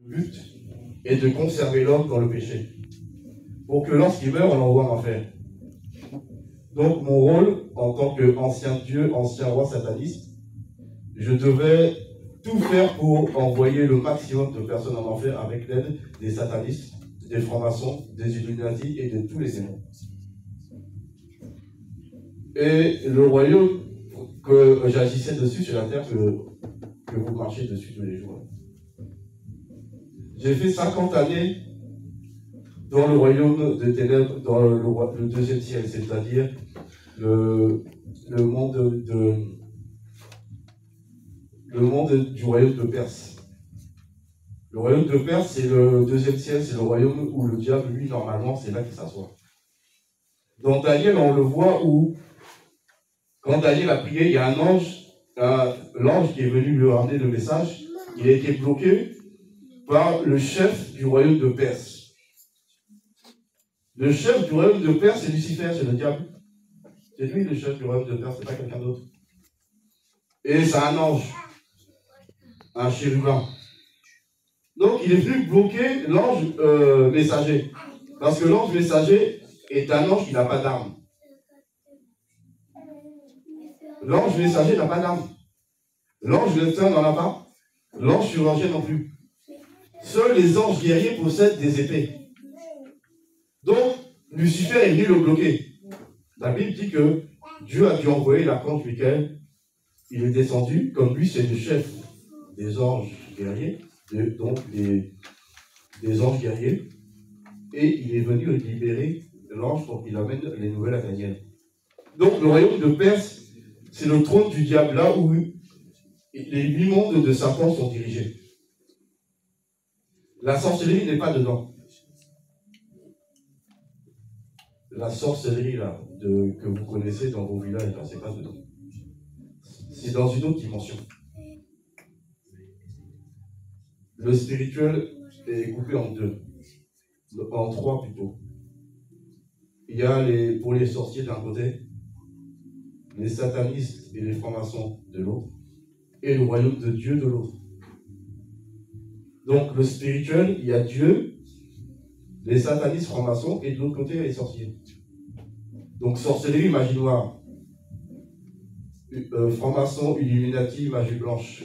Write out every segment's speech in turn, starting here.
but est de conserver l'homme dans le péché, pour que lorsqu'il meurt, on l'envoie en enfer. Donc mon rôle, en tant qu'ancien dieu, ancien roi sataniste, je devais tout faire pour envoyer le maximum de personnes en enfer avec l'aide des satanistes, des francs-maçons, des Illuminati et de tous les démons. Et le royaume que j'agissais dessus, c'est la terre que vous marchez dessus tous les jours. J'ai fait 50 années dans le royaume de ténèbres, dans le deuxième ciel, c'est-à-dire le monde du royaume de Perse. Le royaume de Perse, c'est le deuxième ciel, c'est le royaume où le diable, lui, normalement, c'est là qu'il s'assoit. Dans Daniel, on le voit où, quand Daniel a prié, il y a un ange, l'ange qui est venu lui ramener le message, il a été bloqué par le chef du royaume de Perse. Le chef du royaume de Perse, c'est Lucifer, c'est le diable. C'est lui le chef du royaume de Perse, c'est pas quelqu'un d'autre. Et c'est un ange, un chérubin. Donc il est venu bloquer l'ange messager. Parce que l'ange messager est un ange qui n'a pas d'arme. L'ange messager n'a pas d'arme. L'ange lecteur n'en a pas. L'ange chirurgien non plus. Seuls les anges guerriers possèdent des épées. Donc, Lucifer est venu le bloquer. La Bible dit que Dieu a dû envoyer l'archange Michael. Il est descendu, comme lui c'est le chef des anges guerriers, donc des anges guerriers, et il est venu libérer l'ange pour qu'il amène les nouvelles à Daniel. Donc le royaume de Perse, c'est le trône du diable, là où les 8 mondes de Satan sont dirigés. La sorcellerie n'est pas dedans. La sorcellerie là, que vous connaissez dans vos villages, là, c'est pas dedans. C'est dans une autre dimension. Le spirituel est coupé en deux, en trois plutôt. Il y a pour les sorciers d'un côté, les satanistes et les francs-maçons de l'autre, et le royaume de Dieu de l'autre. Donc le spirituel, il y a Dieu, les satanistes francs-maçons, et de l'autre côté, les sorciers. Donc sorcellerie, magie noire, franc-maçon, Illuminati, magie blanche,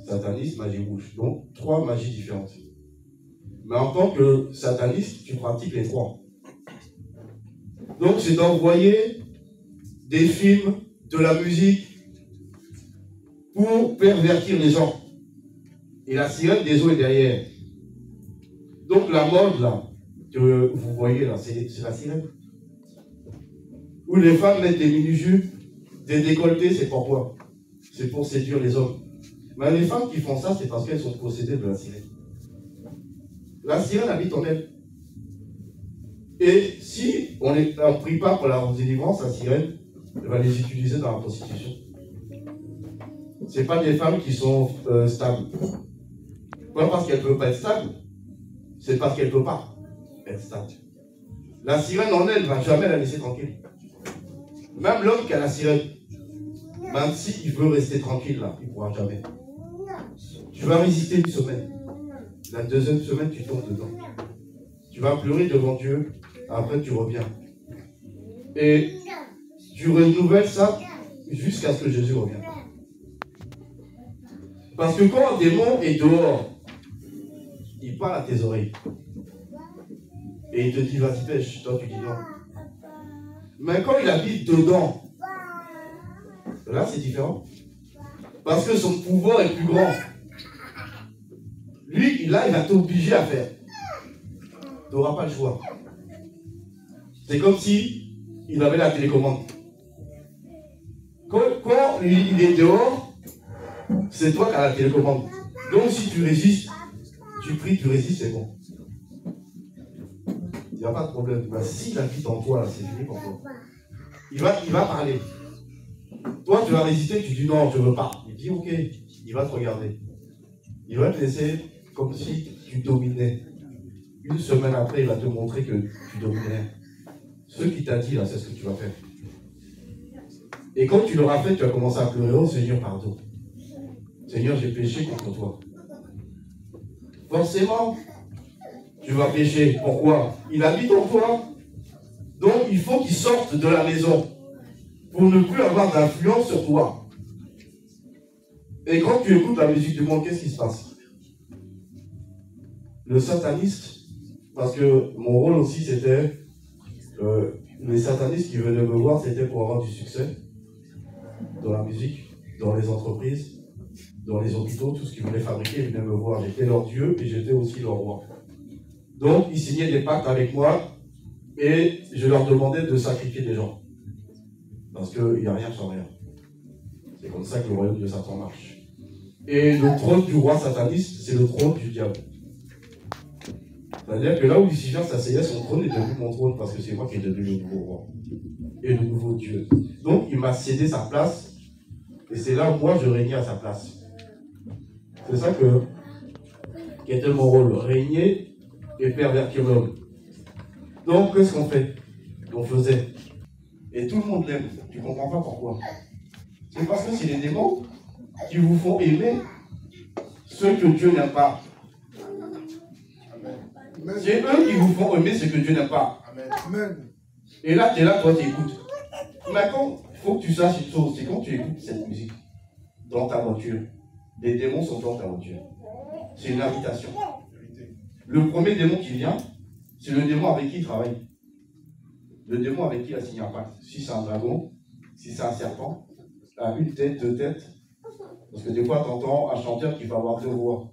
sataniste, magie rouge. Donc 3 magies différentes. Mais en tant que sataniste, tu pratiques les 3. Donc c'est d'envoyer des films, de la musique, pour pervertir les gens. Et la sirène des eaux est derrière. Donc la mode là, que vous voyez là, c'est la sirène. Où les femmes mettent des mini-jupes, des décolletés, c'est pourquoi? C'est pour séduire les hommes. Mais les femmes qui font ça, c'est parce qu'elles sont possédées de la sirène. La sirène habite en elles. Et si on ne prie pas pour la délivrance, la sirène, elle va les utiliser dans la prostitution. Ce n'est pas des femmes qui sont stables. Pas parce qu'elles ne peuvent pas être stables, c'est parce qu'elles ne peuvent pas être stables. La sirène en elle ne va jamais la laisser tranquille. Même l'homme qui a la sirène, même s'il veut rester tranquille là, il ne pourra jamais. Tu vas résister une semaine. La deuxième semaine, tu tombes dedans. Tu vas pleurer devant Dieu, après tu reviens. Et tu renouvelles ça jusqu'à ce que Jésus revienne. Parce que quand un démon est dehors, il parle à tes oreilles. Et il te dit, vas-y pêche. Toi tu dis non. Mais quand il habite dedans, là c'est différent. Parce que son pouvoir est plus grand. Lui, là, il va t'obliger à faire. Tu n'auras pas le choix. C'est comme si il avait la télécommande. Quand il est dehors, c'est toi qui as la télécommande. Donc si tu résistes, tu pries, tu résistes, c'est bon. Il n'y a pas de problème. Ben, s'il habite en toi, c'est fini pour toi. Il va parler. Toi, tu vas résister, tu dis non, je ne veux pas. Il dit ok, il va te regarder. Il va te laisser comme si tu dominais. Une semaine après, il va te montrer que tu dominais. Ce qu'il t'a dit là, c'est ce que tu vas faire. Et quand tu l'auras fait, tu vas commencer à pleurer. Oh Seigneur, pardon. Seigneur, j'ai péché contre toi. forcément, tu vas pécher. Pourquoi? Il habite en toi. Donc, il faut qu'il sorte de la maison pour ne plus avoir d'influence sur toi. Et quand tu écoutes la musique du monde, qu'est-ce qui se passe? Le sataniste, parce que mon rôle aussi, c'était, les satanistes qui venaient me voir, c'était pour avoir du succès dans la musique, dans les entreprises, dans les hôpitaux, tout ce qu'ils voulaient fabriquer, ils venaient me voir. J'étais leur Dieu et j'étais aussi leur roi. Donc, ils signaient des pactes avec moi et je leur demandais de sacrifier des gens. Parce qu'il n'y a rien sans rien. C'est comme ça que le royaume de Satan marche. Et le trône du roi sataniste, c'est le trône du diable. C'est-à-dire que là où Lucifer s'asseyait, son trône est devenu mon trône, parce que c'est moi qui est devenu le nouveau roi et le nouveau Dieu. Donc il m'a cédé sa place, et c'est là où moi je régnais à sa place. C'est ça qui était mon rôle, régner et pervertir l'homme. Donc qu'est-ce qu'on fait? On faisait. Et tout le monde l'aime. Tu ne comprends pas pourquoi. C'est parce que c'est les démons qui vous font aimer ceux que Dieu n'aime pas. C'est eux qui vous font aimer ce que Dieu n'aime pas. Amen. Et là, tu es là, toi, tu écoutes. Maintenant, il faut que tu saches une chose, c'est quand tu écoutes cette musique dans ta voiture, les démons sont dans ta voiture. C'est une invitation. Le premier démon qui vient, c'est le démon avec qui il travaille. Le démon avec qui il a signé un pacte. Si c'est un dragon, si c'est un serpent, à une tête, deux têtes. Parce que des fois, tu entends un chanteur qui va avoir deux voix.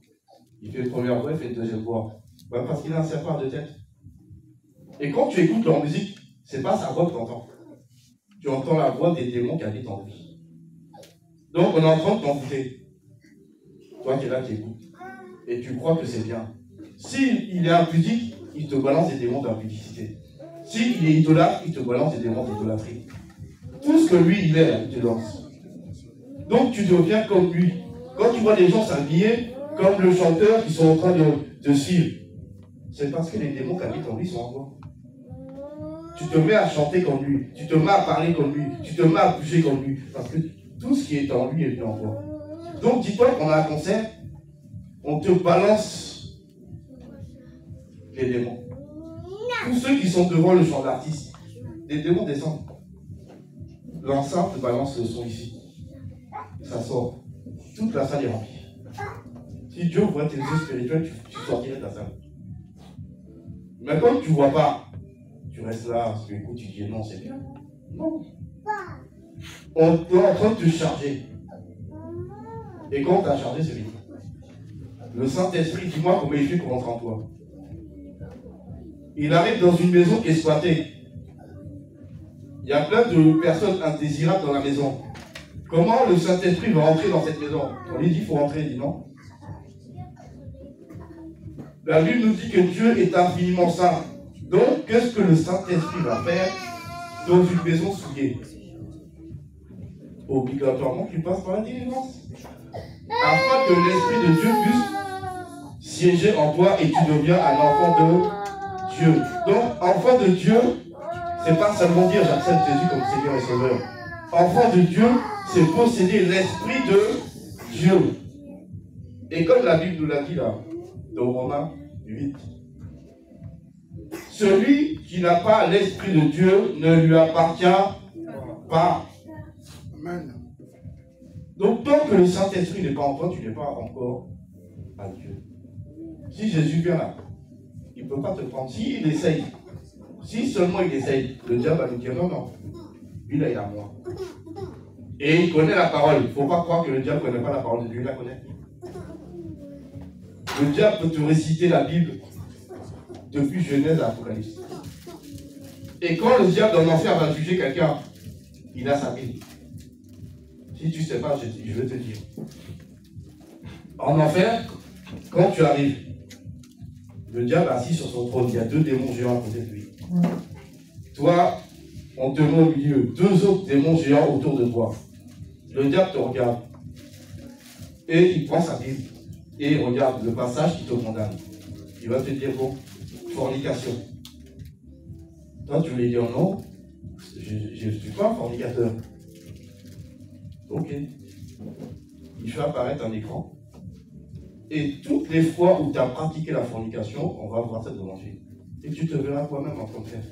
Il fait une première voix, il fait une deuxième voix. Ben parce qu'il a un serpent à deux têtes. Et quand tu écoutes leur musique, c'est pas sa voix que tu entends. Tu entends la voix des démons qui habitent en lui. Donc on est en train de t'envoûter. Toi qui es là, tu écoutes. Et tu crois que c'est bien. S'il est impudique, il te balance des démons d'impudicité. S'il est idolâtre, il te balance des démons d'idolâtrie. Tout ce que lui, il est, il te lance. Donc tu deviens comme lui. Quand tu vois des gens s'habiller comme le chanteur qui sont en train de suivre, c'est parce que les démons qui habitent en lui sont en toi. Tu te mets à chanter comme lui, tu te mets à parler comme lui, tu te mets à bouger comme lui, parce que tout ce qui est en lui est en toi. Donc dis-toi qu'on a un concert, on te balance les démons. Tous ceux qui sont devant le chant d'artiste, les démons descendent. L'enceinte balance le son ici. Ça sort. Toute la salle est remplie. Si Dieu ouvrait tes yeux spirituels, tu sortirais de la salle. Mais quand tu ne vois pas, tu restes là, parce que écoute, tu dis non, c'est bien. Non. On est en train de te charger. Et quand on t'a chargé, c'est fini. Le Saint-Esprit, dis-moi comment il fait pour rentrer en toi. Il arrive dans une maison qui est exploitée. Il y a plein de personnes indésirables dans la maison. Comment le Saint-Esprit va rentrer dans cette maison? On lui dit qu'il faut rentrer, il dit non. La Bible nous dit que Dieu est infiniment saint. Donc, qu'est-ce que le Saint-Esprit va faire dans une maison souillée? Obligatoirement, tu passes par la délivrance. Afin que l'Esprit de Dieu puisse siéger en toi et tu deviens un enfant de Dieu. Donc, enfant de Dieu, c'est pas seulement dire j'accepte Jésus comme Seigneur et Sauveur. Enfant de Dieu, c'est posséder l'Esprit de Dieu. Et comme la Bible nous l'a dit là, dans Romains 8, celui qui n'a pas l'Esprit de Dieu ne lui appartient pas. Amen. Donc tant que le Saint-Esprit n'est pas en toi, tu n'es pas encore à Dieu. Si Jésus vient là, il ne peut pas te prendre. S'il essaye, si seulement il essaye, le diable va nous dire non, non, lui là il a moi. Et il connaît la parole. Il ne faut pas croire que le diable ne connaît pas la parole de Dieu, il la connaît. Le diable peut te réciter la Bible depuis Genèse à Apocalypse. Et quand le diable en enfer va juger quelqu'un, il a sa Bible. Si tu ne sais pas, je vais te dire. En enfer, quand tu arrives, le diable assis sur son trône, il y a deux démons géants à côté de lui. Toi, on te met au milieu, deux autres démons géants autour de toi. Le diable te regarde. Et il prend sa Bible. Et il regarde le passage qui te condamne. Il va te dire, bon, fornication. Toi, tu lui dis non, je ne suis pas un fornicateur. Ok. Il fait apparaître un écran. Et toutes les fois où tu as pratiqué la fornication, on va voir ça devant Dieu. Et tu te verras toi-même en train de faire.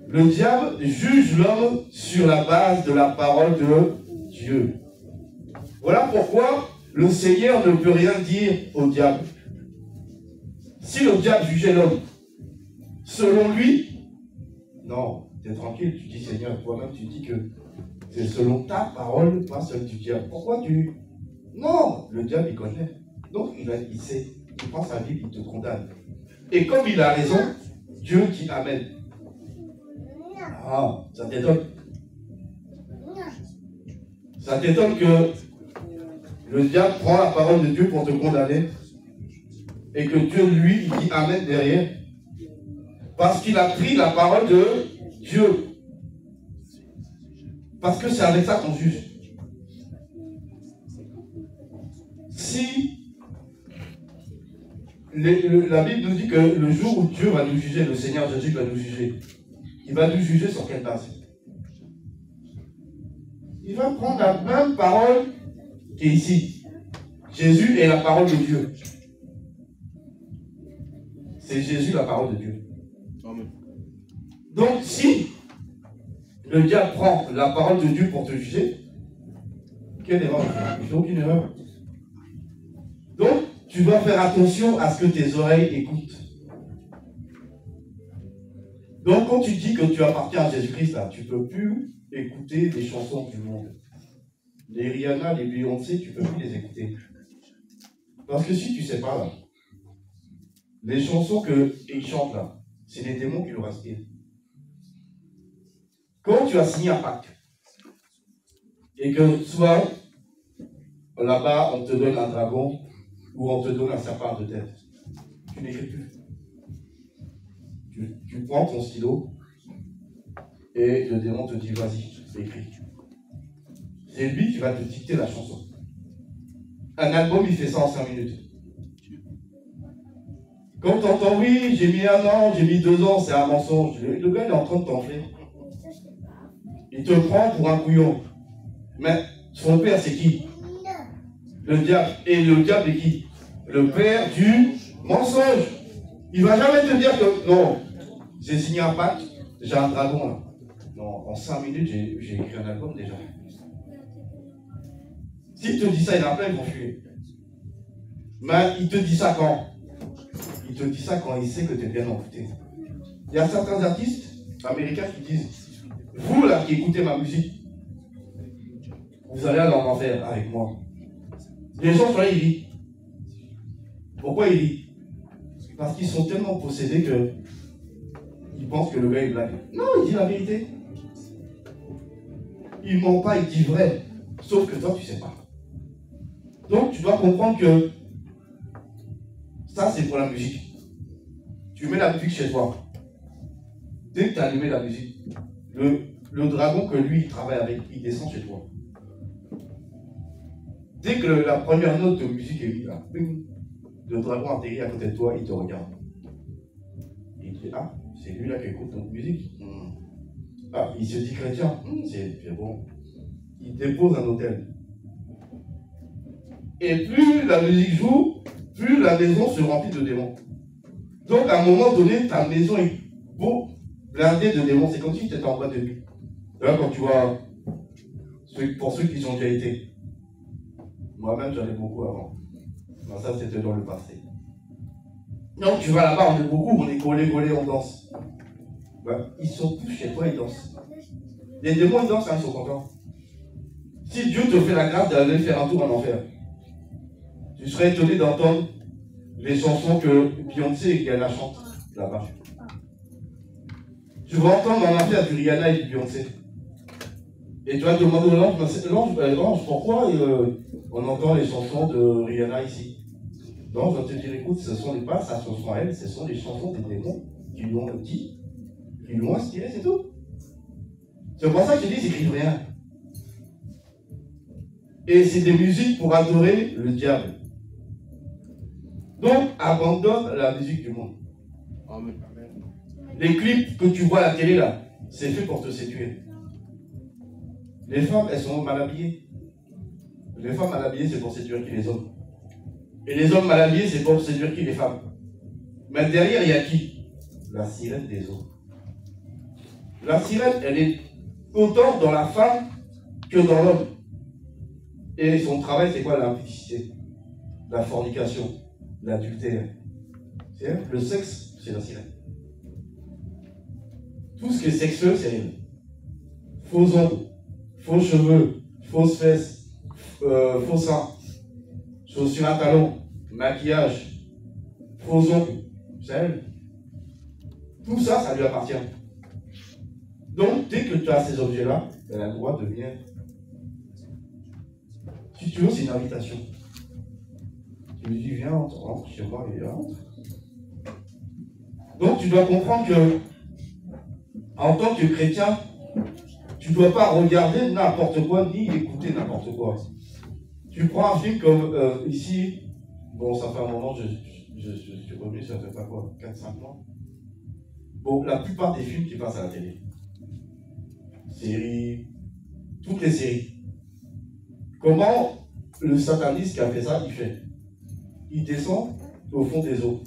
Le diable juge l'homme sur la base de la parole de Dieu. Voilà pourquoi le Seigneur ne peut rien dire au diable. Si le diable jugeait l'homme, selon lui, non, tu es tranquille, tu dis Seigneur, toi-même tu dis que c'est selon ta parole, pas celle du diable. Pourquoi tu... Non, le diable il connaît. Donc il sait, il prend sa vie, il te condamne. Et comme il a raison, Dieu qui amène. Ah, ça t'étonne. Ça t'étonne que le diable prend la parole de Dieu pour te condamner et que Dieu, lui, qui amène derrière. Parce qu'il a pris la parole de Dieu. Parce que c'est avec ça qu'on juge. Si la Bible nous dit que le jour où Dieu va nous juger, le Seigneur Jésus va nous juger, il va nous juger sur quelle base? Il va prendre la même parole qui est ici. Jésus est la parole de Dieu. C'est Jésus la parole de Dieu. Amen. Donc si le diable prend la parole de Dieu pour te juger, quelle erreur? Il fait aucune erreur. Donc tu dois faire attention à ce que tes oreilles écoutent. Donc quand tu dis que tu appartiens à Jésus-Christ, tu ne peux plus écouter les chansons du monde. Les Rihanna, les Beyoncé, tu ne peux plus les écouter. Parce que si tu ne sais pas, là, les chansons qu'ils chantent là, c'est les démons qui leur inspirent. Quand tu as signé un pacte, et que soit là-bas on te donne un dragon, ou on te donne un serpent de tête, tu n'écris plus. Tu prends ton stylo, et le démon te dit, vas-y, écris. C'est lui qui va te dicter la chanson. Un album, il fait ça en 5 minutes. Quand tu entends, oui, j'ai mis 1 an, j'ai mis 2 ans, c'est un mensonge. Le gars, il est en train de t'enfler. Il te prend pour un couillon. Mais son père, c'est qui? Le diable. Et le diable est qui? Le père du mensonge. Il ne va jamais te dire que, non, j'ai signé un pacte, j'ai un dragon là. Non, en 5 minutes, j'ai écrit un album déjà. S'il te dit ça, il y en a plein qui vont fuir. Mais il te dit ça quand? Il te dit ça quand il sait que tu es bien envoûté. Il y a certains artistes américains qui disent, vous là qui écoutez ma musique, vous allez aller en enfer avec moi. Les gens sont là, ils rient. Pourquoi ils rient? Parce qu'ils sont tellement possédés que ils pensent que le gars est blague. Non, il dit la vérité. Il ment pas, il dit vrai. Sauf que toi, tu sais pas. Donc, tu dois comprendre que ça, c'est pour la musique. Tu mets la musique chez toi. Dès que tu as allumé la musique, le dragon que lui, il travaille avec, il descend chez toi. Dès que la première note de musique est là, le dragon atterrit à côté de toi, il te regarde. Et il dit, ah, c'est lui là qui écoute notre musique. Ah, il se dit chrétien. C'est bon. Il dépose un hôtel. Et plus la musique joue, plus la maison se remplit de démons. Donc à un moment donné, ta maison est beau, blindée de démons. C'est comme si tu étais en boîte de nuit. Là, quand tu vois, pour ceux qui ont déjà été, moi-même j'en ai beaucoup avant. Non, ça c'était dans le passé. Donc tu vas là-bas, on est beaucoup, on est collés, on danse. Ben, ils sont tous chez toi, ils dansent. Les démons, ils dansent, hein, ils sont contents. Si Dieu te fait la grâce d'aller faire un tour en enfer, tu serais étonné d'entendre les chansons que Beyoncé et Rihanna chantent là-bas. Tu vas entendre en enfer du Rihanna et du Beyoncé. Et tu vas te demander à l'ange, pourquoi on entend les chansons de Rihanna ici? Donc, je vais te dire, écoute, ce sont pas sa chanson à elle, ce sont les chansons des démons qui lui ont dit, qui lui ont inspiré, c'est tout. C'est pour ça que je dis, j'écris rien. Et c'est des musiques pour adorer le diable. Donc, abandonne la musique du monde. Amen. Les clips que tu vois à la télé là, c'est fait pour te séduire. Les femmes, elles sont mal habillées. Les femmes mal habillées, c'est pour séduire qui les hommes. Et les hommes mal habillés, c'est pour séduire qui? Les femmes. Mais derrière, il y a qui? La sirène des eaux. La sirène, elle est autant dans la femme que dans l'homme. Et son travail, c'est quoi? L'impudicité, la fornication, l'adultère. Le sexe, c'est la sirène. Tout ce qui est sexuel, c'est elle. Faux ongles, faux cheveux, fausses fesses, faux seins, chaussures à talons, maquillage, faux ongles, c'est elle. Tout ça, ça lui appartient. Donc, dès que tu as ces objets-là, elle a le droit de venir. Si tu veux, c'est une invitation. Tu lui dis, viens, rentre chez moi et rentre. Donc, tu dois comprendre que, en tant que chrétien, tu ne dois pas regarder n'importe quoi, ni écouter n'importe quoi. Tu prends un film comme ici, bon, ça fait un moment, je suis revenu, ça fait pas quoi, 4-5 mois. Bon, la plupart des films qui passent à la télé, séries, toutes les séries. Comment le sataniste qui a fait ça, il fait? Il descend au fond des eaux.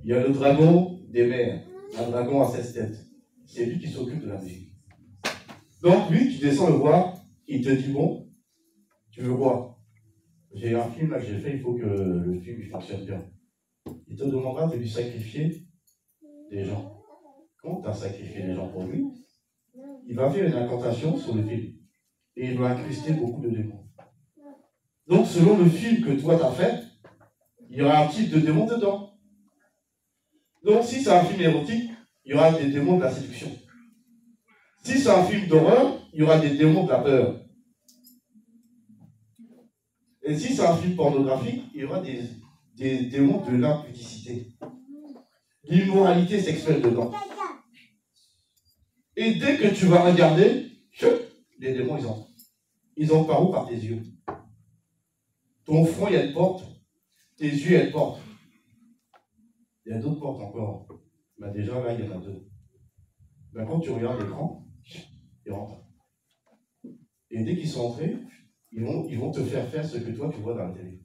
Il y a le dragon des mers, un dragon à 16 têtes. C'est lui qui s'occupe de la musique. Donc lui, tu descends le voir, il te dit, bon, tu veux quoi? J'ai un film là que j'ai fait, il faut que le film il fonctionne bien. Il te demandera de lui sacrifier des gens. Quand tu as sacrifié des gens pour lui, il va faire une incantation sur le film. Et il va incruster beaucoup de démons. Donc selon le film que toi tu as fait, il y aura un type de démon dedans. Donc si c'est un film érotique, il y aura des démons de la séduction. Si c'est un film d'horreur, il y aura des démons de la peur. Et si c'est un film pornographique, il y aura des démons de l'impudicité. L'immoralité sexuelle dedans. Et dès que tu vas regarder, les démons, ils entrent. Ils entrent par où? Par tes yeux. Ton front, il y a une porte. Tes yeux, il y a une porte. Il y a d'autres portes encore. Mais déjà, là, il y en a 2. Mais quand tu regardes l'écran, ils rentrent. Et dès qu'ils sont entrés, ils vont te faire ce que toi, tu vois dans la télé.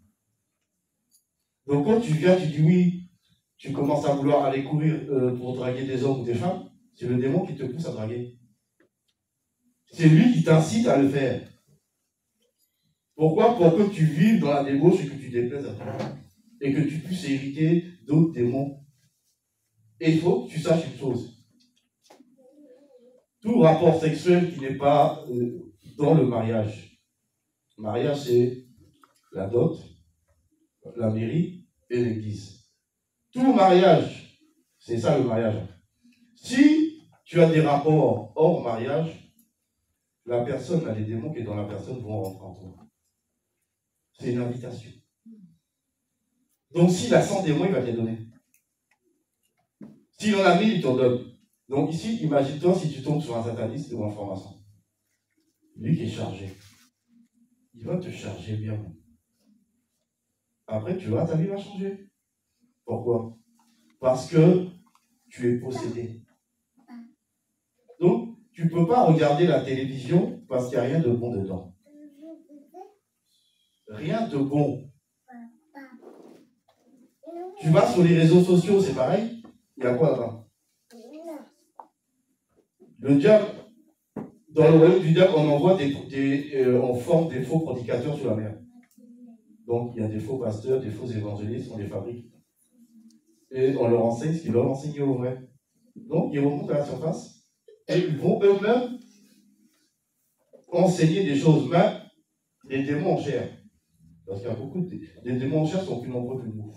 Donc quand tu viens, tu dis oui, tu commences à vouloir aller courir pour draguer des hommes ou des femmes, c'est le démon qui te pousse à draguer. C'est lui qui t'incite à le faire. Pourquoi? Pour que tu vives dans la débauche et que tu déplaises à toi. Et que tu puisses éviter d'autres démons. Et il faut que tu saches une chose. Tout rapport sexuel qui n'est pas dans le mariage. Le mariage, c'est la dot, la mairie et l'église. Tout mariage, c'est ça le mariage. Si tu as des rapports hors mariage, la personne, les démons qui sont dans la personne vont rentrer en toi. C'est une invitation. Donc s'il a 100 démons, il va te les donner. S'il en a 1000, il t'en donne. Donc ici, imagine-toi si tu tombes sur un sataniste ou un franc-maçon. Lui qui est chargé. Il va te charger bien. Après, tu vois, ta vie va changer. Pourquoi? Parce que tu es possédé. Donc, tu ne peux pas regarder la télévision parce qu'il n'y a rien de bon dedans. Rien de bon. Tu vas sur les réseaux sociaux, c'est pareil. Il y a quoi là-bas? Le diable, dans le royaume du diable, on envoie on forme des faux prédicateurs sur la mer. Donc, il y a des faux pasteurs, des faux évangélistes, on les fabrique. Et on leur enseigne ce qu'ils doivent enseigner au vrai. Donc, ils remontent à la surface et ils vont eux-mêmes enseigner des choses. Mais les démons en chair. Parce qu'il y a beaucoup de... Les démons en chair sont plus nombreux que nous.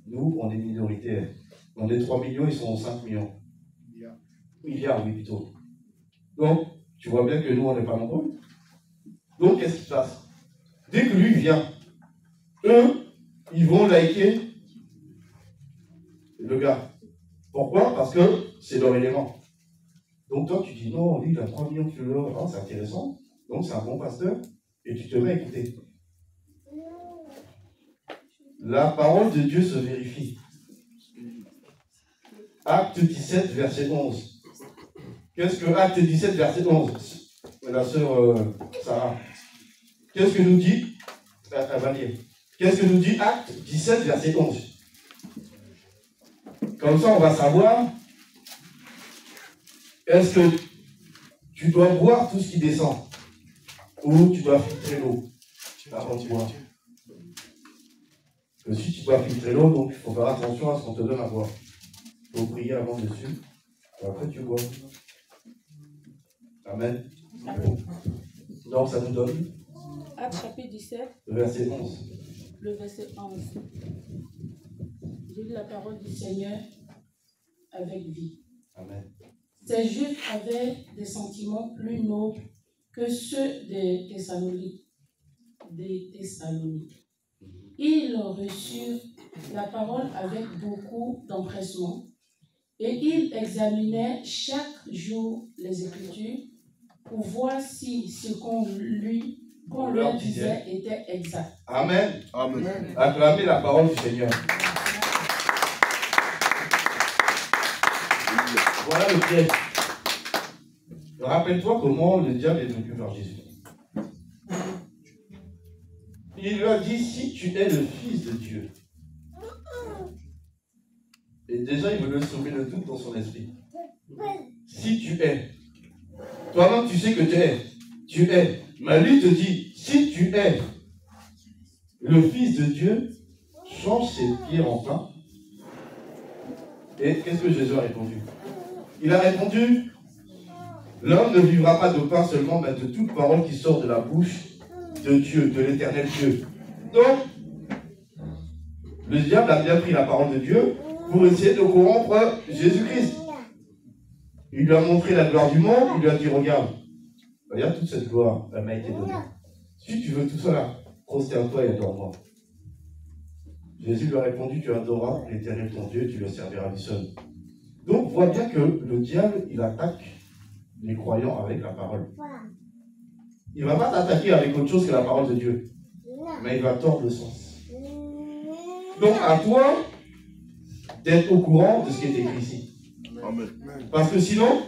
Nous, on est minoritaires. On est 3 millions, ils sont 5 millions. Milliards, oui, plutôt. Donc, tu vois bien que nous, on n'est pas nombreux. Donc, qu'est-ce qui se passe? Dès que lui vient, eux, ils vont liker le gars. Pourquoi? Parce que c'est leur élément. Donc, toi, tu dis non, lui, il a 3 millions de followers. Oh, c'est intéressant. Donc, c'est un bon pasteur. Et tu te mets à écouter. La parole de Dieu se vérifie. Acte 17, verset 11. Qu'est-ce que Acte 17, verset 11? La sœur Sarah. Qu'est-ce que nous dit? Elle va lire. Qu'est-ce que nous dit Acte 17, verset 11? Comme ça, on va savoir, est-ce que tu dois boire tout ce qui descend ou tu dois filtrer l'eau avant de boire? Que si tu dois filtrer l'eau, donc il faut faire attention à ce qu'on te donne à boire. Il faut prier avant dessus, et après tu bois. Amen. Donc ça nous donne Acte chapitre 17, le verset 11. le verset 11. J'ai lu la parole du Seigneur avec vie. Amen. Ces Juifs avaient des sentiments plus nobles que ceux des Thessaloniques. Ils reçurent la parole avec beaucoup d'empressement et ils examinaient chaque jour les Écritures pour voir si ce qu'on leur disait était exact. Amen. Amen. Acclamez la parole du Seigneur. Voilà le piège. Rappelle-toi comment le diable est venu vers Jésus. Il lui a dit, si tu es le Fils de Dieu. Et déjà, il veut semer le doute dans son esprit. Si tu es. Toi-même, tu sais que tu es. Tu es. Mais lui te dit, si tu es le Fils de Dieu, change ses pieds en pain. Et qu'est-ce que Jésus a répondu? Il a répondu, l'homme ne vivra pas de pain seulement, mais de toute parole qui sort de la bouche de Dieu, de l'éternel Dieu. Donc, le diable a bien pris la parole de Dieu pour essayer de corrompre Jésus-Christ. Il lui a montré la gloire du monde, il lui a dit, regarde, toute cette gloire, elle m'a été donnée. Si tu veux tout ça là, prosterne-toi et adore-moi. Jésus lui a répondu, tu adoreras l'éternel ton Dieu, tu le serviras lui seul. Donc, vois bien que le diable, il attaque les croyants avec la parole. Il ne va pas t'attaquer avec autre chose que la parole de Dieu. Mais il va tordre le sens. Donc, à toi d'être au courant de ce qui est écrit ici. Amen. Parce que sinon,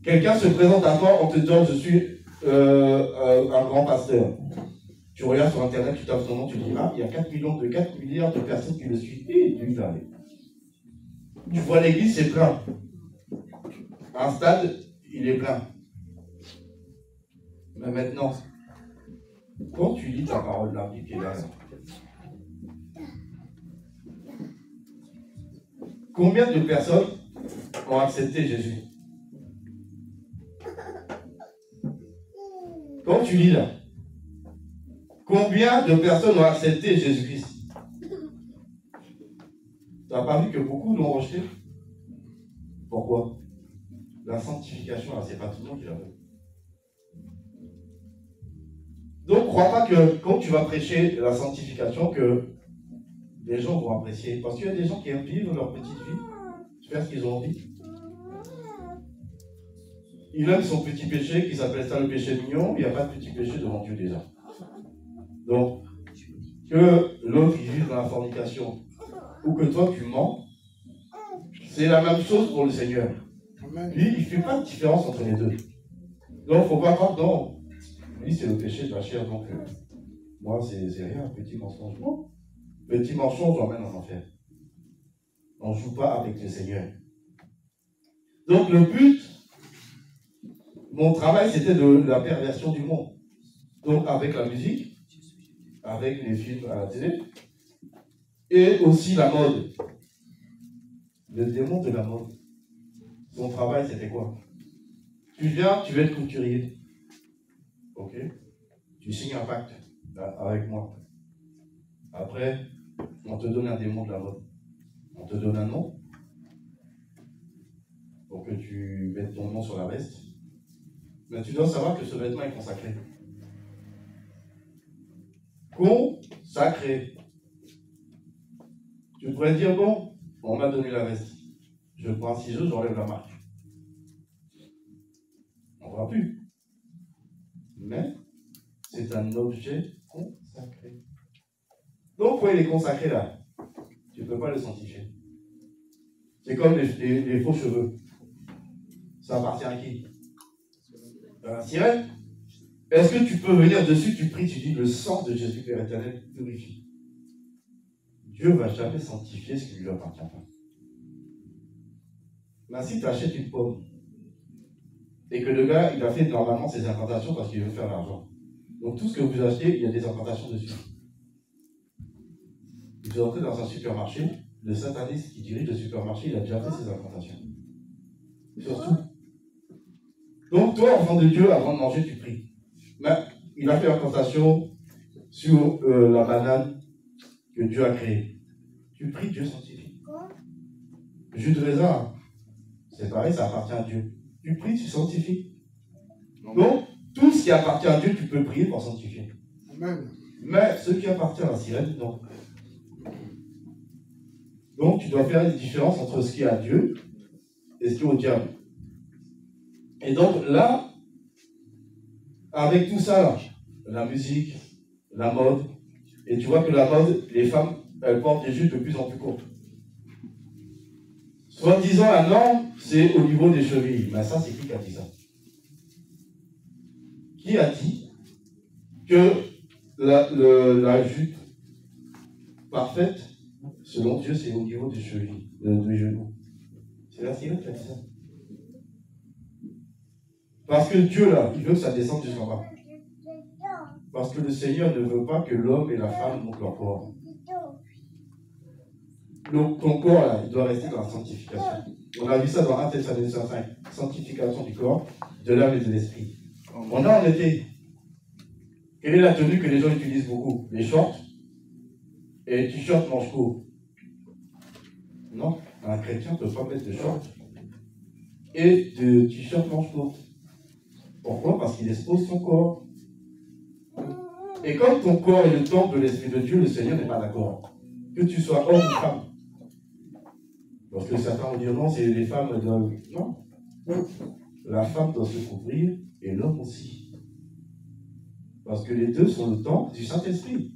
quelqu'un se présente à toi en te disant, je suis un grand pasteur. Tu regardes sur Internet, tu tapes ton nom, tu dis, ah, il y a 4 milliards de personnes qui le suivent. Et lui, il va aller. Tu vois l'église, c'est plein. Un stade, il est plein. Mais maintenant, quand tu lis ta parole, la Bible qui est derrière, combien de personnes ont accepté Jésus? Quand tu lis là, combien de personnes ont accepté Jésus-Christ? Tu n'as pas vu que beaucoup l'ont rejeté? Pourquoi? La sanctification, là, c'est pas tout le monde qui la veut. Donc, crois pas que quand tu vas prêcher la sanctification, que les gens vont apprécier. Parce qu'il y a des gens qui aiment vivre leur petite vie, faire ce qu'ils ont envie. Il aime son petit péché, qui s'appelle ça le péché mignon, il n'y a pas de petit péché devant Dieu déjà. Donc, que l'autre il vive dans la fornication, ou que toi tu mens, c'est la même chose pour le Seigneur. Lui, il ne fait pas de différence entre les deux. Donc, il ne faut pas croire, non. Lui, c'est le péché de la chair, donc moi, c'est rien, petit mensonge. Non. Petit mensonge, on emmène en enfer. On ne joue pas avec le Seigneur. Donc, le but, mon travail, c'était de la perversion du monde. Donc, avec la musique, avec les films à la télé, et aussi la mode. Le démon de la mode. Son travail, c'était quoi? Tu viens, tu veux être couturier. Ok? Tu signes un pacte avec moi. Après, on te donne un démon de la mode. On te donne un nom pour que tu mettes ton nom sur la veste. Mais tu dois savoir que ce vêtement est consacré. Consacré. Tu pourrais dire, bon, on m'a donné la veste. Je prends un ciseau, j'enlève la marque. On ne voit plus. Mais c'est un objet consacré. Donc, quand il est consacré là, tu ne peux pas le sanctifier. C'est comme les faux cheveux. Ça appartient à qui? À la sirène. Est-ce que tu peux venir dessus, tu pries, tu dis le sang de Jésus Père éternel purifie. Dieu ne va jamais sanctifier ce qui ne lui appartient pas. Mais si tu achètes une pomme et que le gars, il a fait normalement ses incantations parce qu'il veut faire l'argent. Donc tout ce que vous achetez, il y a des incantations dessus. Vous entrez dans un supermarché, le sataniste qui dirige le supermarché, il a déjà fait ses incantations. Surtout. Donc toi, enfant de Dieu, avant de manger, tu pries. Mais il a fait incantation sur la banane que Dieu a créée. Tu pries, Dieu sanctifie. Le jus de raisin, c'est pareil, ça appartient à Dieu. Tu pries, tu sanctifies. Donc, tout ce qui appartient à Dieu, tu peux prier pour sanctifier. Amen. Mais ce qui appartient à la sirène, non. Donc, tu dois faire une différence entre ce qui est à Dieu et ce qui est au diable. Et donc, là, avec tout ça, là, la musique, la mode, et tu vois que la mode, les femmes, elles portent des jupes de plus en plus courtes. Soi-disant, la norme, c'est au niveau des chevilles. Mais ça, c'est qui a dit ça? Qui a dit que la jupe parfaite, selon Dieu, c'est au niveau des chevilles, des genoux? C'est la sirène qui a dit ça. Parce que Dieu, là, il veut que ça descende jusqu'en bas. Parce que le Seigneur ne veut pas que l'homme et la femme montent leur corps. Donc, ton corps, là, il doit rester dans la sanctification. On a vu ça dans 1 Thessaloniciens 5. Sanctification du corps, de l'âme et de l'esprit. On a en été. Quelle est la tenue que les gens utilisent beaucoup? Les shorts et les t-shirts manches courts. Non, un chrétien ne peut pas mettre de shorts et de t-shirts manches courtes. Pourquoi? Parce qu'il expose son corps. Et comme ton corps est le temple de l'Esprit de Dieu, le Seigneur n'est pas d'accord. Que tu sois homme ou femme. Parce que certains vont dire non, c'est les femmes doivent. Non. La femme doit se couvrir et l'homme aussi. Parce que les deux sont le temple du Saint-Esprit.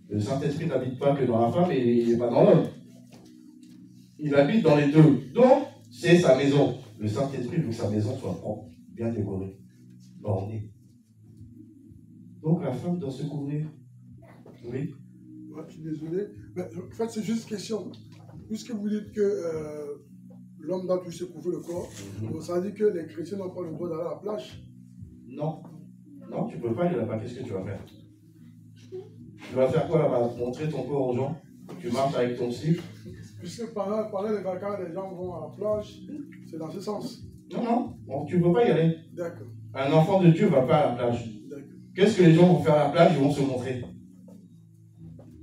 Le Saint-Esprit n'habite pas que dans la femme et il n'est pas dans l'homme. Il habite dans les deux. Donc, c'est sa maison. Le Saint-Esprit veut que sa maison soit propre, bien décorée, ornée. Donc la femme doit se couvrir. Oui. Ouais, je suis désolé. Mais, en fait, c'est juste une question. Puisque vous dites que l'homme doit plus se couvrir le corps, donc ça veut dire que les chrétiens n'ont pas le droit d'aller à la plage? Non. Non, tu ne peux pas aller là-bas. Qu'est-ce que tu vas faire? Tu vas faire quoi là-bas? Montrer ton corps aux gens? Tu marches avec ton slip? Puisque pendant les vacances, les gens vont à la plage, c'est dans ce sens. Non, non. Tu ne peux pas y aller. D'accord. Un enfant de Dieu ne va pas à la plage. D'accord. Qu'est-ce que les gens vont faire à la plage? Ils vont se montrer.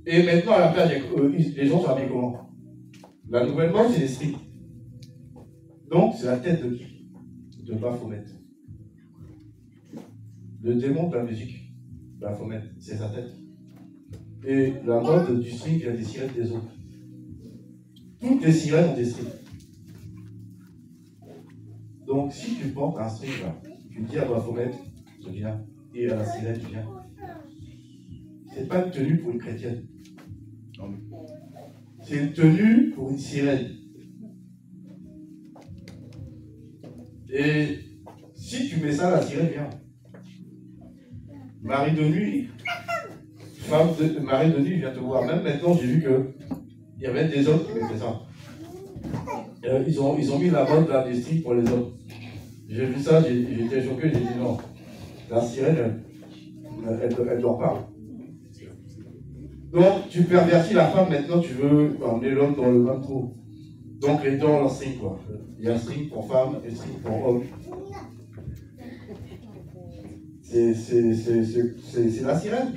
Et maintenant, à la plage, les gens sont habillés comment? La nouvelle mode, c'est l'esprit. Donc, c'est la tête de qui? De Baphomet. Le démon de la musique, Baphomet, c'est sa tête. Et la mode du string vient des sirènes des eaux. Toutes les sirènes ont des strings. Donc, si tu portes un string là, tu dis à Baphomet, je viens, et à la sirène, je viens. C'est pas une tenue pour une chrétienne. C'est une tenue pour une sirène. Et si tu mets ça, la sirène vient. Marie de nuit, Marie de nuit vient te voir. Même maintenant, j'ai vu qu'il y avait des hommes qui mettaient ça. Ils ont mis la mode là, des strings pour les hommes. J'ai vu ça, j'étais choqué, j'ai dit non. La sirène, elle dort pas. Donc, tu pervertis la femme, maintenant tu veux emmener l'homme dans le même trou. Donc, les deux ont leur string, quoi. Il y a un string pour femme et un string pour homme. C'est la sirène.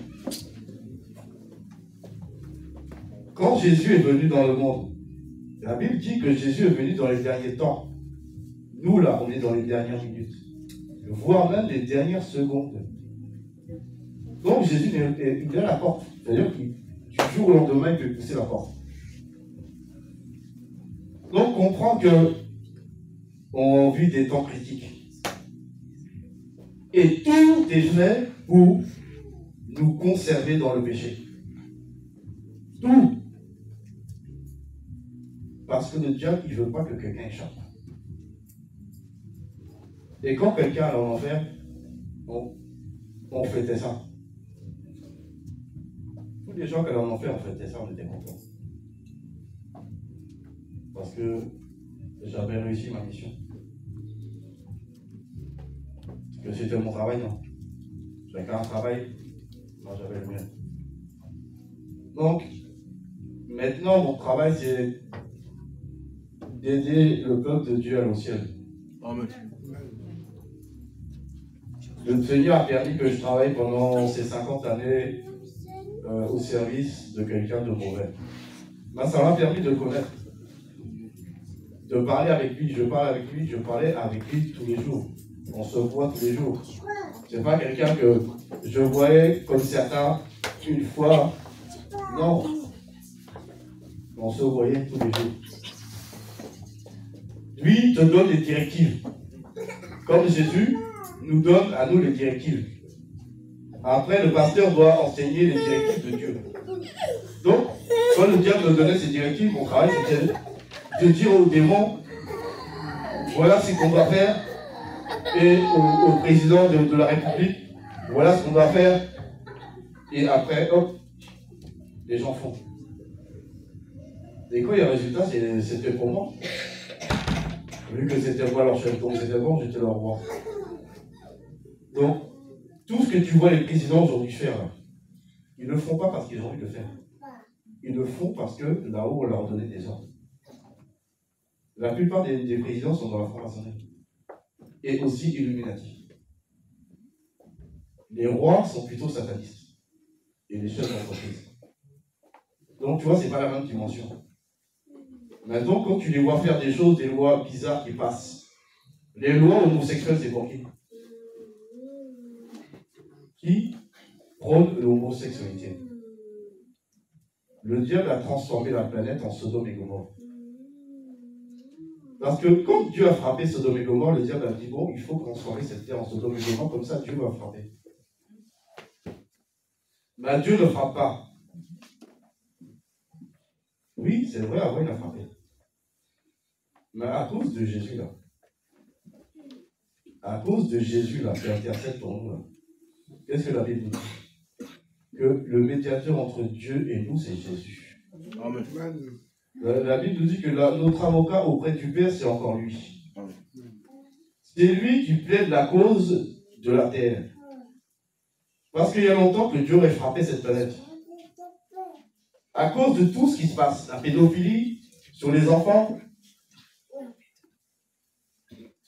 Quand Jésus est venu dans le monde, la Bible dit que Jésus est venu dans les derniers temps. Nous, là, on est dans les dernières minutes, voire même les dernières secondes. Donc, Jésus, il est à la porte. C'est-à-dire qu'il du jour au lendemain, il peut pousser la porte. Donc, on comprend qu'on vit des temps critiques. Et tout est fait pour nous conserver dans le péché. Tout. Parce que le diable, il ne veut pas que quelqu'un échappe. Et quand quelqu'un est en enfer, on fêtait ça. Tous les gens qui en ont fait, on fêtait ça, on était contents. Parce que j'avais réussi ma mission. Que c'était mon travail, non. Chacun un travail, moi j'avais le mien. Donc, maintenant, mon travail, c'est d'aider le peuple de Dieu à aller au ciel. Amen. Le Seigneur a permis que je travaille pendant ces 50 années au service de quelqu'un de mauvais. Ben, ça m'a permis de le connaître, de parler avec lui. Je parle avec lui, je parlais avec lui tous les jours. On se voit tous les jours. C'est pas quelqu'un que je voyais comme certains une fois. Non. On se voyait tous les jours. Lui te donne des directives. Comme Jésus nous donne à nous les directives. Après, le pasteur doit enseigner les directives de Dieu. Donc, quand le diable me donnait ces directives, mon travail c'était de dire aux démons, voilà ce qu'on doit faire, et au président de la République, voilà ce qu'on doit faire, et après, hop, les gens font. Et quand il y a un résultat, c'était pour moi. Vu que c'était moi leur chef, donc c'était bon, j'étais leur roi. Donc, tout ce que tu vois les présidents aujourd'hui faire, là, ils ne le font pas parce qu'ils ont envie de le faire. Ils le font parce que là-haut, on leur a donné des ordres. La plupart des présidents sont dans la franc-maçonnerie. Et aussi Illuminati. Les rois sont plutôt satanistes. Et les chefs d'entreprise. Donc, tu vois, c'est pas la même dimension. Maintenant, quand tu les vois faire des choses, des lois bizarres qui passent, les lois homosexuelles, c'est pour qui? Qui prône l'homosexualité? Le diable a transformé la planète en Sodome et Gomorrhe. Parce que quand Dieu a frappé Sodome et Gomorrhe, le diable a dit, bon, il faut transformer cette terre en Sodome et Gomorrhe, comme ça Dieu va frapper. Mais Dieu ne frappe pas. Oui, c'est vrai, avant il a frappé. Mais à cause de Jésus, là, qui intercède pour nous, là, qu'est-ce que la Bible nous dit? Que le médiateur entre Dieu et nous, c'est Jésus. Amen. La Bible nous dit que notre avocat auprès du Père, c'est encore lui. C'est lui qui plaide la cause de la terre. Parce qu'il y a longtemps que Dieu aurait frappé cette planète. À cause de tout ce qui se passe, la pédophilie sur les enfants,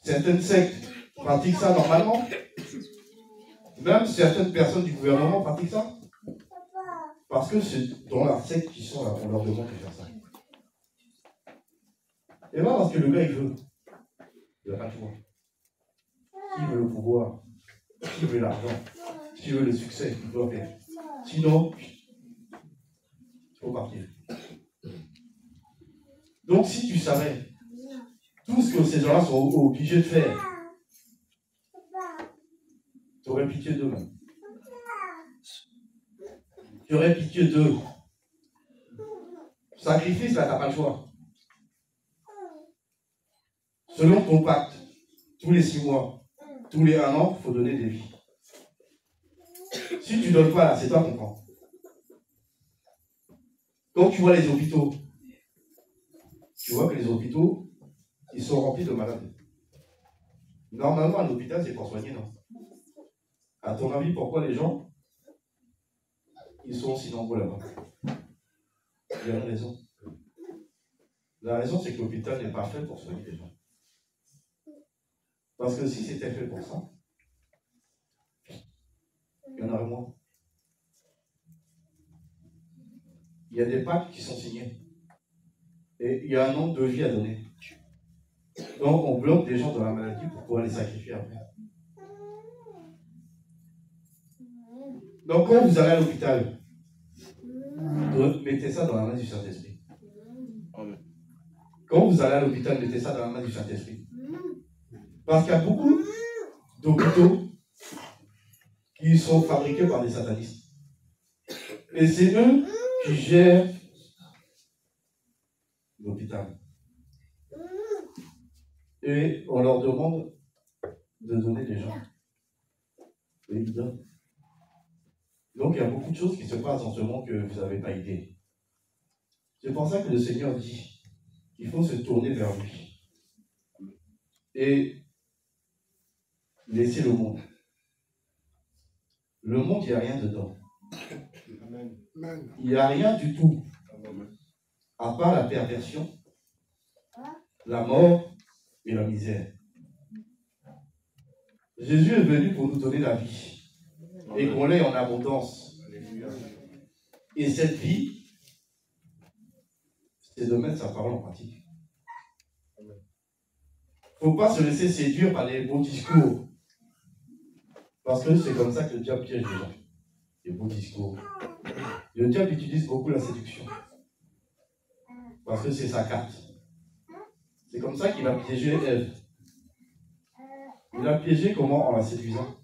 certaines sectes pratiquent ça normalement. Même certaines personnes du gouvernement pratiquent ça. Parce que c'est dans la secte qui sont là, on leur demande de faire ça. Et là, parce que le gars, il veut. Il n'a pas le choix. Qui veut le pouvoir? Qui veut l'argent? Qui veut le succès? Il doit faire. Sinon, il faut partir. Donc, si tu savais tout ce que ces gens-là sont obligés de faire, tu aurais pitié d'eux-mêmes. Tu aurais pitié d'eux. Sacrifice, là, tu n'as pas le choix. Selon ton pacte, tous les 6 mois, tous les 1 an, il faut donner des vies. Si tu ne donnes pas, là, c'est toi qu'on prend. Quand tu vois les hôpitaux, tu vois que les hôpitaux, ils sont remplis de malades. Normalement, un hôpital, c'est pour soigner, non? À ton avis, pourquoi les gens, ils sont aussi nombreux là-bas? Il y a une raison. La raison, c'est que l'hôpital n'est pas fait pour soigner les gens. Parce que si c'était fait pour ça, il y en aurait moins. Il y a des pactes qui sont signés. Et il y a un nombre de vies à donner. Donc, on bloque des gens dans la maladie pour pouvoir les sacrifier après. Donc, quand vous allez à l'hôpital, mettez ça dans la main du Saint-Esprit. Quand vous allez à l'hôpital, mettez ça dans la main du Saint-Esprit. Parce qu'il y a beaucoup d'hôpitaux qui sont fabriqués par des satanistes. Et c'est eux qui gèrent l'hôpital. Et on leur demande de donner des gens. Et il donne. Donc il y a beaucoup de choses qui se passent dans ce monde que vous n'avez pas idée. C'est pour ça que le Seigneur dit qu'il faut se tourner vers lui et laisser le monde. Le monde, il n'y a rien dedans. Il n'y a rien du tout, à part la perversion, la mort et la misère. Jésus est venu pour nous donner la vie et qu'on l'ait en abondance. Et cette vie, c'est de mettre sa parole en pratique. Il ne faut pas se laisser séduire par les beaux discours. Parce que c'est comme ça que le diable piège les gens. Les beaux discours. Le diable utilise beaucoup la séduction. Parce que c'est sa carte. C'est comme ça qu'il a piégé Ève. Il a piégé comment? En la séduisant.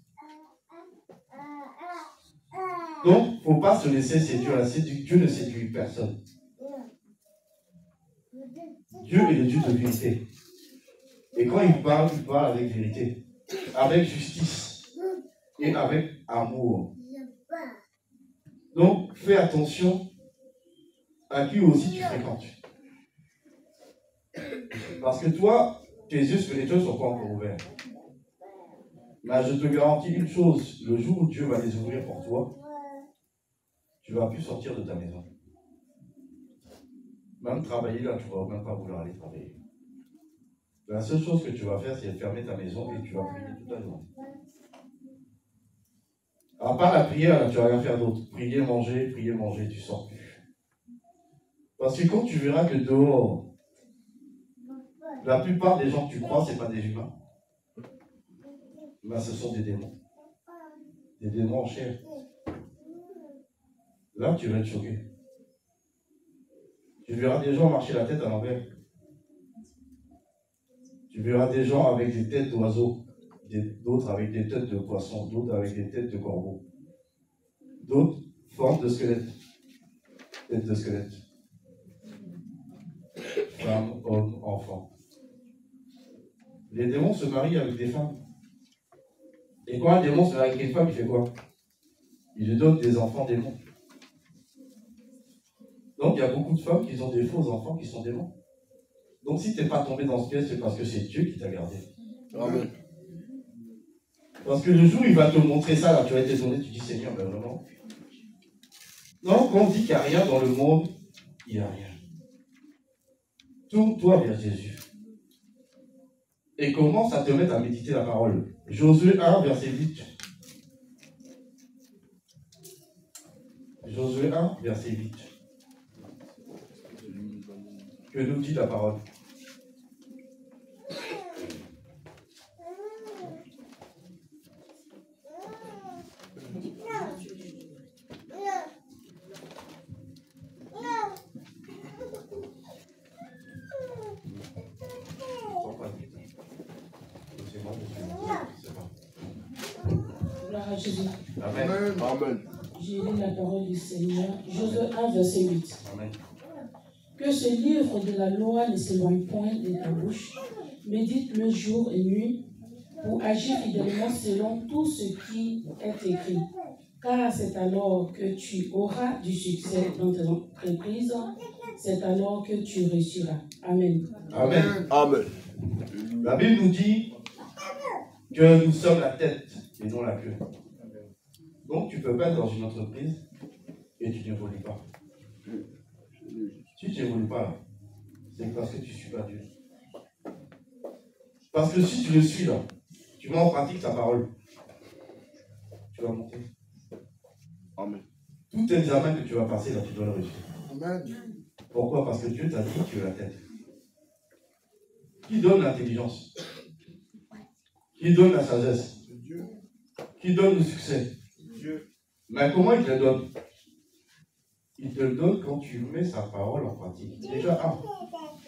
Donc, il ne faut pas se laisser séduire. Dieu ne séduit personne. Dieu est le Dieu de vérité. Et quand il parle avec vérité, avec justice et avec amour. Donc, fais attention à qui aussi tu fréquentes. Parce que toi, tes yeux spirituels ne sont pas encore ouverts. Mais je te garantis une chose, le jour où Dieu va les ouvrir pour toi, tu ne vas plus sortir de ta maison. Même travailler là, tu ne vas même pas vouloir aller travailler. La seule chose que tu vas faire, c'est fermer ta maison et tu vas prier toute la journée. À part la prière, là, tu ne vas rien faire d'autre. Prier, manger, tu ne sors plus. Parce que quand tu verras que dehors, la plupart des gens que tu crois, ce n'est pas des humains. Mais ce sont des démons. Des démons en chair. Là, tu vas être choqué. Tu verras des gens marcher la tête à l'envers. Tu verras des gens avec des têtes d'oiseaux, d'autres avec des têtes de poissons, d'autres avec des têtes de corbeaux, d'autres formes de squelettes. Têtes de squelettes. Femmes, hommes, enfants. Les démons se marient avec des femmes. Et quand un démon se marie avec une femme, il fait quoi? Il lui donne des enfants démons. Donc il y a beaucoup de femmes qui ont des faux enfants qui sont démons. Donc si tu n'es pas tombé dans ce piège, c'est parce que c'est Dieu qui t'a gardé. Amen. Parce que le jour où il va te montrer ça, là, tu vas être étonné, tu dis Seigneur, ben vraiment. Non, quand on dit qu'il n'y a rien dans le monde, il n'y a rien. Tourne-toi vers Jésus. Et commence à te mettre à méditer la parole. Josué 1, verset 8. Josué 1, verset 8. Que nous dit la parole? Gloire à Jésus. Amen. Amen. J'ai lu la parole du Seigneur. Josué 1, verset 8. Amen. Que ce livre de la loi ne s'éloigne point de ta bouche. Médite-le jour et nuit pour agir fidèlement selon tout ce qui est écrit. Car c'est alors que tu auras du succès dans tes entreprises. C'est alors que tu réussiras. Amen. Amen. Amen. La Bible nous dit que nous sommes la tête et non la queue. Donc tu ne peux pas être dans une entreprise et tu n'évolues pas. Si tu n'évolues pas là, c'est parce que tu ne suis pas Dieu. Parce que si tu le suis là, tu mets en pratique sa parole, tu vas monter. Amen. Tout examen que tu vas passer là, tu dois le réussir. Amen. Pourquoi? Parce que Dieu t'a dit que tu es la tête. Qui donne l'intelligence? Qui donne la sagesse? Dieu. Qui donne le succès? Dieu. Mais comment il te le donne? Il te le donne quand tu mets sa parole en pratique. Déjà,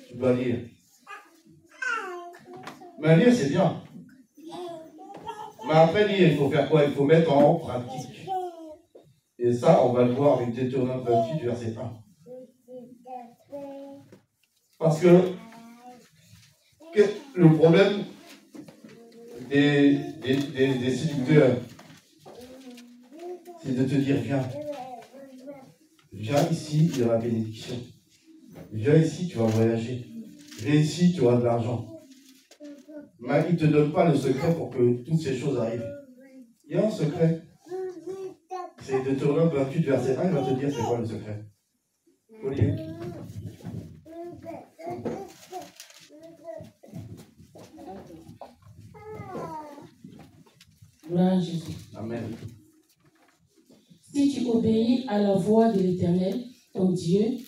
tu dois lire. Mais lire, c'est bien. Mais après lire, il faut faire quoi? Il faut mettre en pratique. Et ça, on va le voir avec Deutéronome 28, verset 1. Parce que le problème des séducteurs, c'est de te dire, viens. Viens ici, il y aura la bénédiction. Viens ici, tu vas voyager. Viens ici, tu auras de l'argent. Mais il ne te donne pas le secret pour que toutes ces choses arrivent. Il y a un secret. C'est de Deutéronome 28, verset 1, il va te dire c'est quoi le secret. Olivier. Gloire à Jésus. Amen. Si tu obéis à la voix de l'Éternel, ton Dieu,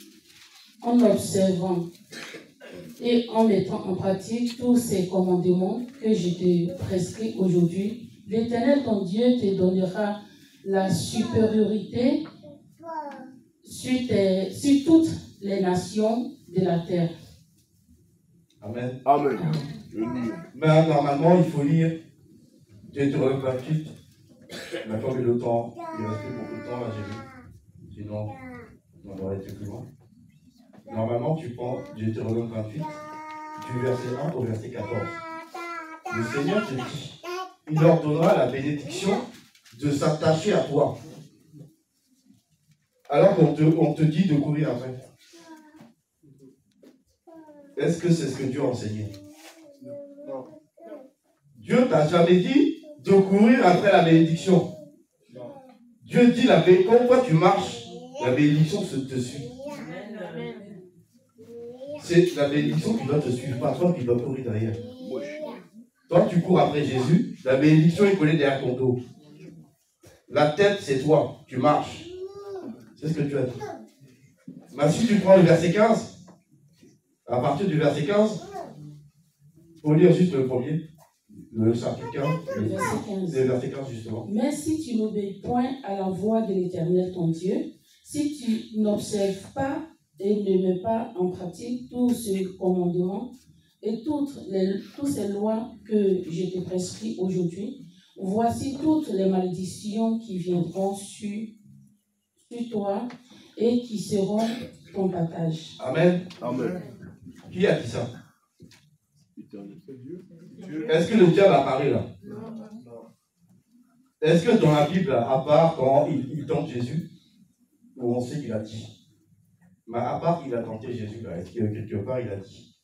en observant et en mettant en pratique tous ces commandements que je te prescris aujourd'hui, l'Éternel, ton Dieu, te donnera la supériorité sur toutes les nations de la terre. Amen. Amen. Mais normalement, il faut lire Deutéronome 28. Mais comme le temps, il reste beaucoup de temps là, j'ai vu. Sinon, on aurait été plus loin. Normalement, tu prends Deutéronome 28, du verset 1 au verset 14. Le Seigneur te dit, il leur donnera la bénédiction de s'attacher à toi. Alors qu'on te dit de courir après. Est-ce que c'est ce que Dieu a enseigné? Non. Dieu t'a jamais dit de courir après la bénédiction. Dieu dit quand toi tu marches, la bénédiction te suit. C'est la bénédiction qui doit te suivre, pas toi qui dois courir derrière. Toi tu cours après Jésus, la bénédiction est collée derrière ton dos. La tête c'est toi, tu marches. C'est ce que tu as dit. Mais si tu prends le verset 15, à partir du verset 15, il faut lire juste le premier, le chapitre 15, le verset 15 justement. Mais si tu n'obéis point à la voix de l'Éternel ton Dieu, si tu n'observes pas et ne mets pas en pratique tous ces commandements et toutes ces lois que je te prescris aujourd'hui, voici toutes les malédictions qui viendront sur toi et qui seront ton partage. Amen. Amen. Qui a dit ça? C'est Dieu. Est-ce que le diable apparaît là? Est-ce que dans la Bible, à part quand il tente Jésus, où on sait qu'il a dit? Mais à part qu'il a tenté Jésus là, est-ce que quelque part il a dit?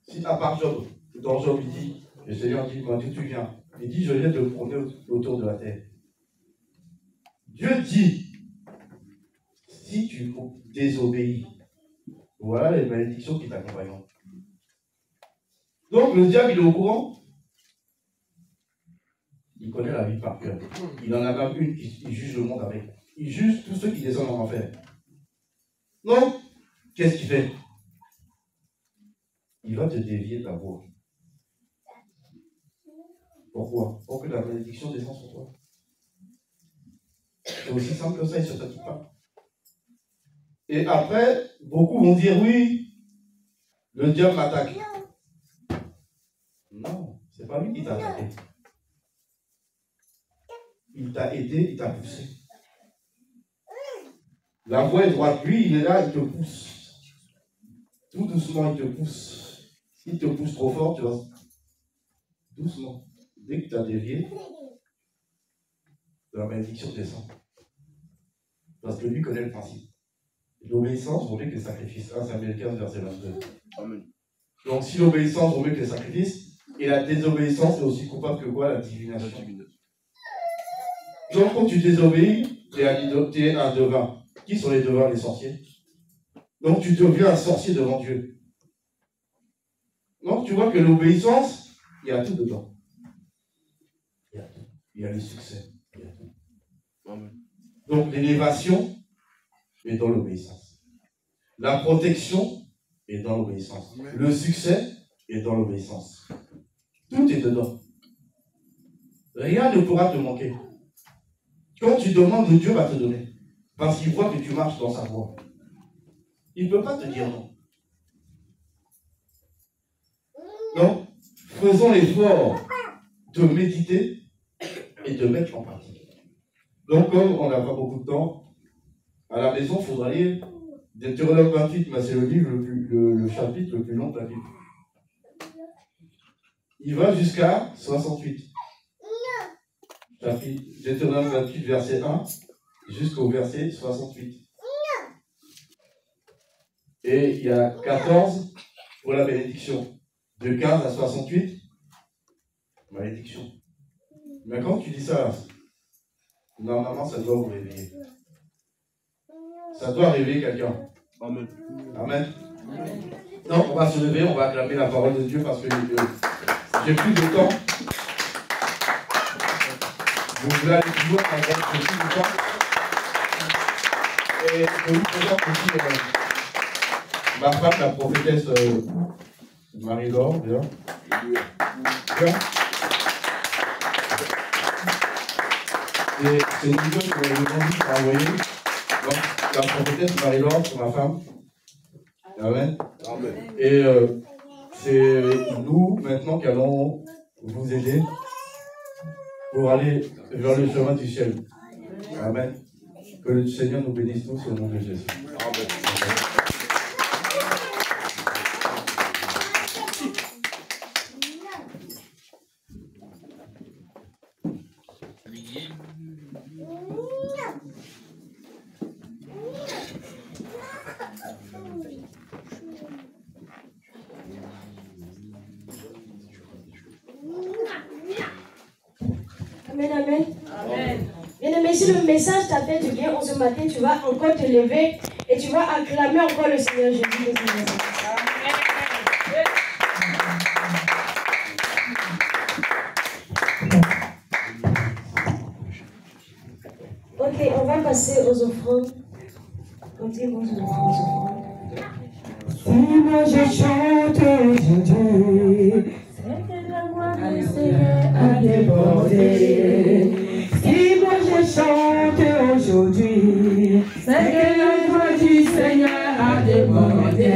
Si à part Job, dans Job il dit, le Seigneur dit, moi d'où tu viens? Il dit, je viens te promener autour de la terre. Dieu dit, si tu désobéis, voilà les malédictions qui t'accompagnent. Donc le diable il est au courant. Il connaît la vie par cœur. Il en a même une qui juge le monde avec. Il juge tous ceux qui descendent en enfer. Donc, qu'est-ce qu'il fait? Il va te dévier de la voie. Pourquoi? Pour que la malédiction descende sur toi. C'est aussi simple que ça, il ne se fatigue pas. Et après, beaucoup vont dire oui, le diable m'attaque. Non, c'est pas lui qui t'a attaqué. Il t'a aidé, il t'a poussé. La voie est droite. Lui, il est là, il te pousse. Tout doucement, il te pousse. S'il te pousse trop fort, tu vas... Doucement. Dès que tu as dévié, la malédiction descend. Parce que lui connaît le principe. L'obéissance vaut mieux que le sacrifice. 1 Samuel 15, verset 22. Amen. Donc si l'obéissance vaut mieux que le sacrifice, et la désobéissance est aussi coupable que quoi? La divination. Donc quand tu désobéis, tu es un devin. Qui sont les devins? Les sorciers. Donc tu deviens un sorcier devant Dieu. Donc tu vois que l'obéissance, il y a tout dedans. Il y a tout. Il y a le succès. Il y a tout. Amen. Donc l'élévation est dans l'obéissance. La protection est dans l'obéissance. Le succès est dans l'obéissance. Tout est dedans. Rien ne pourra te manquer. Quand tu demandes, Dieu va te donner. Parce qu'il voit que tu marches dans sa voie. Il ne peut pas te dire non. Donc, faisons l'effort de méditer et de mettre en pratique. Donc, comme on n'a pas beaucoup de temps, à la maison, il faudra lire Deutéronome 28, mais c'est le livre, le chapitre le plus long de la Bible. Il va jusqu'à 68. Deutéronome 28, verset 1, jusqu'au verset 68. Et il y a 14 pour la bénédiction. De 15 à 68, malédiction. Mais quand tu dis ça, normalement, ça doit vous réveiller. Ça doit réveiller quelqu'un. Amen. Amen. Non, on va se lever, on va acclamer la parole de Dieu parce que j'ai plus de temps. Vous allez toujours avoir plus de temps. Et je vous présente aussi ma femme, la prophétesse Marie-Laure. Bien. Et c'est une vidéo que le monde m'a envoyée. Donc, la prophétesse Marie-Laure, c'est ma femme. Amen. Amen. Et c'est nous, maintenant, qui allons vous aider pour aller vers le chemin du ciel. Amen. Que le Seigneur nous bénisse tous au nom de Jésus. Amen. Amen, amen. Bien aimé, si le message t'a fait du bien en ce matin, tu vas encore te lever et tu vas acclamer encore le Seigneur Jésus. Ok, on va passer aux offrandes. On dit aux offrandes. Si moi je chante aujourd'hui, C'est que la voix du Seigneur à déborder. Si moi je chante aujourd'hui, c'est que la joie du Seigneur a débordé.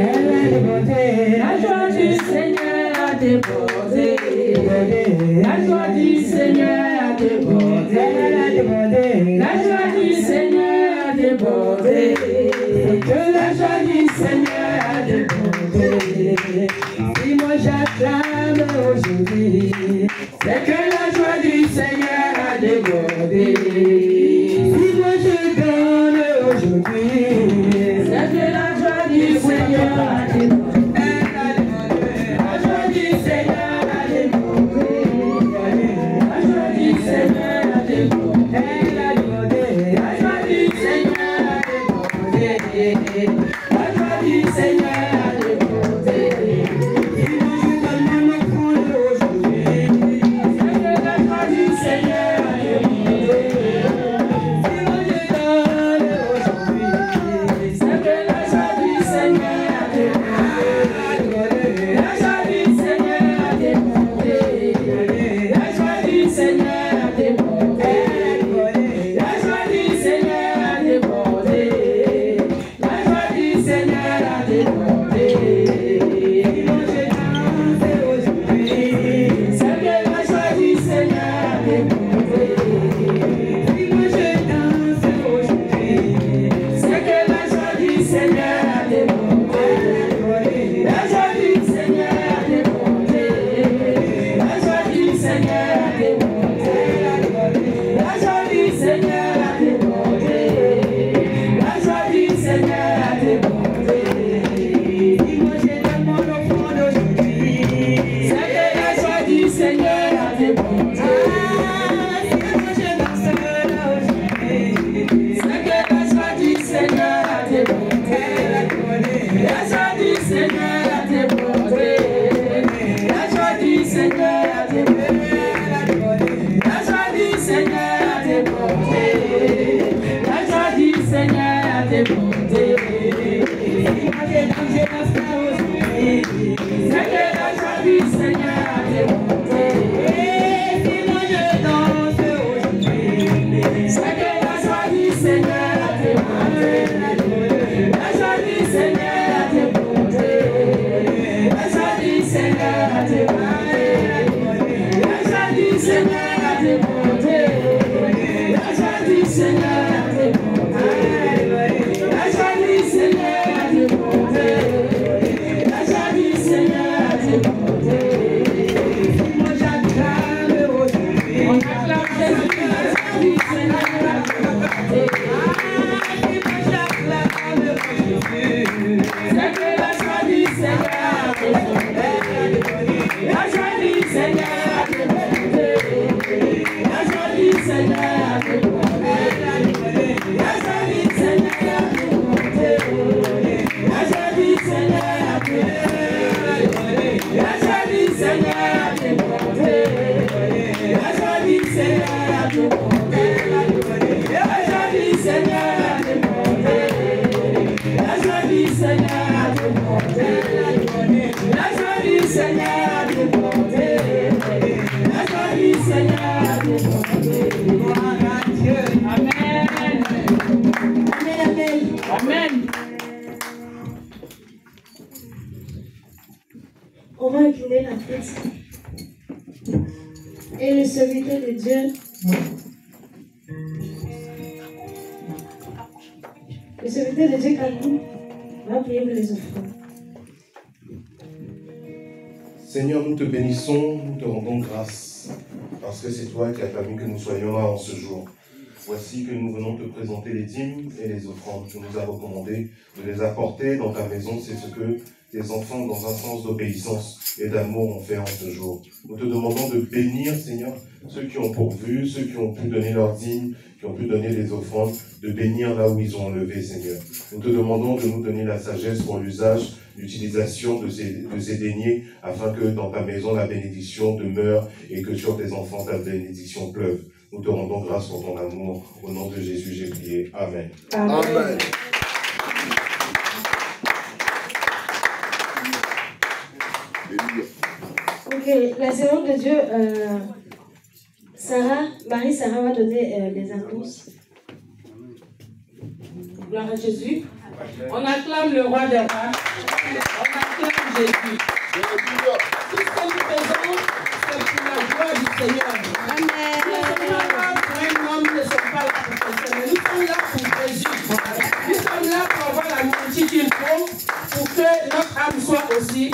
La joie du Seigneur a débordé. La joie du Seigneur a débordé. La joie du Seigneur a débordé. Que la joie du Seigneur a débordé. Si moi j'acclame aujourd'hui, c'est que la joie du Seigneur a débordé. Si moi je donne aujourd'hui, c'est que la joie du Seigneur a débordé. La joie du Seigneur a débordé. La joie du Seigneur a débordé. La joie du Seigneur a débordé. La joie du Seigneur a débordé. Si moi je donne mon offrande aujourd'hui, c'est que la joie du Seigneur a débordé. Si moi je donne aujourd'hui, c'est que la joie du Seigneur a débordé. La joie du Seigneur a débordé. La joie du Seigneur a débordé. La joie du Seigneur a débordé. La joie du Seigneur a débordé. Si moi je danse aujourd'hui, c'est que la joie du Seigneur a débordé. Si moi je danse aujourd'hui, c'est que la joie du Seigneur a débordé. La joie du Seigneur a débordé. La joie du Seigneur a débordé. La joie du Seigneur a débordé. La joie du Seigneur a débordé. Si moi je donne mon offrande aujourd'hui, c'est que la joie du Seigneur a débordé. Si moi je danse aujourd'hui, c'est que la joie du Seigneur a débordé. La joie du Seigneur a débordé. La joie du Seigneur a débordé. La joie du Seigneur a débordé. La joie du Seigneur a débordé. Si moi je danse aujourd'hui, c'est que la joie du Seigneur a débordé. Si moi je danse aujourd'hui, c'est que la joie du Seigneur a débordé. La joie du Seigneur a débordé. La joie du Seigneur a débordé. La joie du Seigneur a débordé. La joie du Seigneur a débordé. La joie du Seigneur a débordé. La joie du Seigneur a débordé. Moi j'acclame aujourd'hui. On acclame Jésus. c'est que la joie du Seigneur a démonté. La joie du Seigneur a démonté. La joie du Seigneur a démonté. La joie du Seigneur a démonté. La joie du Seigneur a démonté. La joie du Seigneur a démonté. La joie du Seigneur a démonté. La joie du Seigneur a démonté. La joie du Seigneur a démonté. La joie du Seigneur a démonté. La joie du Seigneur a démonté. Gloire à Dieu. Amen. Amen, amen. Amen. On va incliner la tête. Et le serviteur de Dieu, Calvin, va prier pour les offrandes. Seigneur, nous te bénissons, nous te rendons grâce, parce que c'est toi qui as permis que nous soyons là en ce jour. Voici que nous venons te présenter les dîmes et les offrandes. Tu nous as recommandé de les apporter dans ta maison. C'est ce que tes enfants, dans un sens d'obéissance et d'amour, ont fait en ce jour. Nous te demandons de bénir, Seigneur, ceux qui ont pourvu, ceux qui ont pu donner leurs dîmes, qui ont pu donner les offrandes, de bénir là où ils ont enlevé, Seigneur. Nous te demandons de nous donner la sagesse pour l'usage, l'utilisation de ces deniers, afin que dans ta maison, la bénédiction demeure et que sur tes enfants, ta bénédiction pleuve. Nous te rendons grâce pour ton amour. Au nom de Jésus, j'ai prié. Amen. Amen. Amen. Ok, la servante de Dieu, Marie-Sarah va donner les annonces. Gloire à Jésus. On acclame le roi des rois. On acclame Jésus. Tout ce que nous faisons, c'est pour la joie du Seigneur. Amen. Nous ne sommes pas là pour un homme, nous ne sommes pas là pour personne. Nous sommes là pour Jésus. Nous sommes là pour avoir la nourriture qu'il faut pour que notre âme soit aussi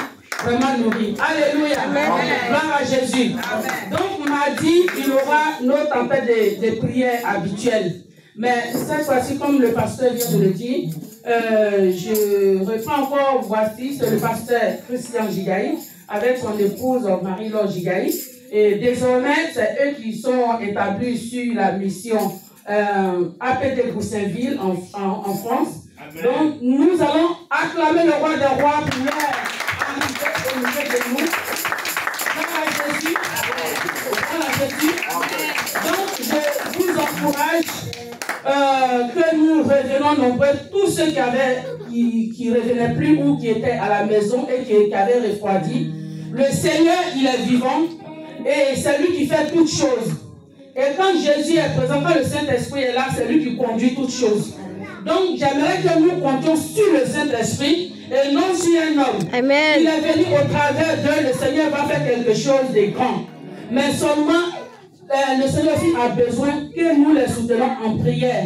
vraiment nourrie. Alléluia. Amen. Gloire à Jésus. Amen. Donc, mardi, il y aura nos tempêtes de prières habituelles. Mais cette fois-ci, comme le pasteur vient de le dire, je reprends encore, voici, c'est le pasteur Christian Gigaï avec son épouse Marie-Laure Gigaï. Et désormais, c'est eux qui sont établis sur la mission APT Goussainville en France. Amen. Donc, nous allons acclamer le roi des rois pour leur arriver au milieu de nous. Gloire à Jésus. Gloire à Jésus. Donc, je vous encourage que nous revenons nombreux, tous ceux qui revenaient plus ou qui étaient à la maison et qui avaient refroidi. Le Seigneur, il est vivant et c'est lui qui fait toutes choses. Et quand Jésus est présent, quand le Saint-Esprit est là, c'est lui qui conduit toutes choses. Donc, j'aimerais que nous comptions sur le Saint-Esprit et non sur un homme. Amen. Il est venu au travers d'eux, le Seigneur va faire quelque chose de grand. Mais seulement, le Seigneur aussi a besoin que nous les soutenons en prière.